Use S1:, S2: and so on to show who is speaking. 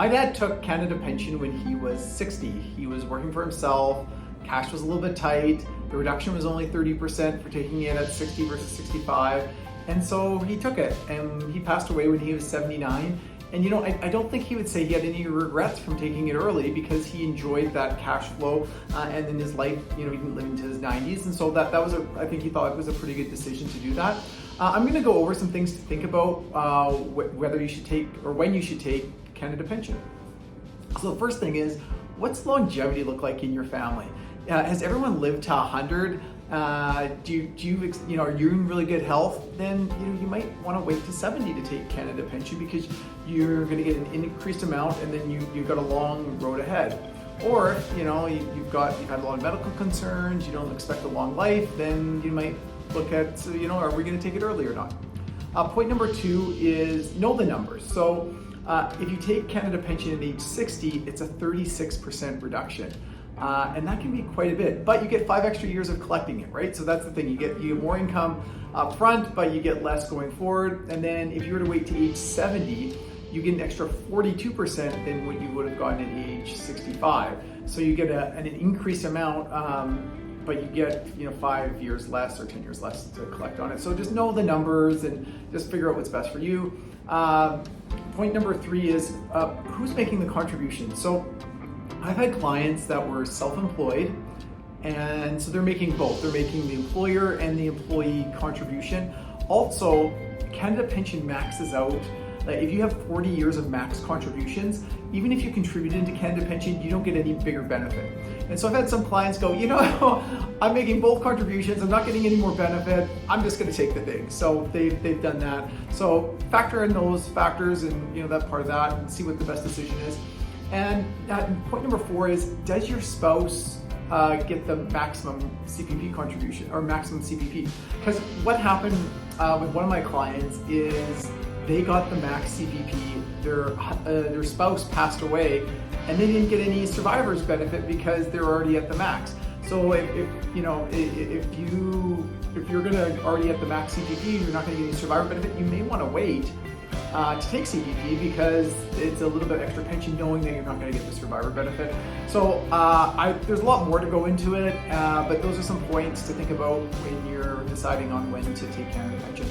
S1: My dad took Canada Pension when he was 60. He was working for himself, cash was a little bit tight, the reduction was only 30% for taking it at 60 versus 65, and so he took it, and he passed away when he was 79. And I don't think he would say he had any regrets from taking it early, because he enjoyed that cash flow, and in his life, he didn't live into his 90s, and so that was I think he thought it was a pretty good decision to do that. I'm going to go over some things to think about whether you should take or when you should take Canada Pension. So the first thing is, what's longevity look like in your family? Has everyone lived to 100? Are you in really good health? Then you might want to wait to 70 to take Canada Pension, because you're going to get an increased amount, and then you've got a long road ahead. Or you've had a lot of medical concerns, you don't expect a long life, then you might look at are we going to take it early or not? Point number 2 is know the numbers. So if you take Canada Pension at age 60, it's a 36% reduction. And that can be quite a bit, but you get 5 extra years of collecting it, right? So that's the thing, you get more income up front, but you get less going forward. And then if you were to wait to age 70, you get an extra 42% than what you would have gotten at age 65. So you get an increased amount, but you get 5 years less or 10 years less to collect on it. So just know the numbers and just figure out what's best for you. Point number 3 is who's making the contribution. So I've had clients that were self-employed, and so they're making both. They're making the employer and the employee contribution. Also, Canada Pension maxes out. If you have 40 years of max contributions, even if you contribute into Canada Pension, you don't get any bigger benefit. And so I've had some clients go, I'm making both contributions, I'm not getting any more benefit, I'm just going to take the thing. So they've done that. So factor in those factors and that part of that, and see what the best decision is. And point number 4 is, does your spouse get the maximum CPP contribution or maximum CPP? Because what happened with one of my clients is they got the max CPP, their spouse passed away, and they didn't get any survivor's benefit because they're already at the max. So if you're gonna already at the max CPP, you're not gonna get any survivor benefit, you may want to wait to take CPP, because it's a little bit extra pension knowing that you're not going to get the survivor benefit. So there's a lot more to go into it, but those are some points to think about when you're deciding on when to take Canada Pension.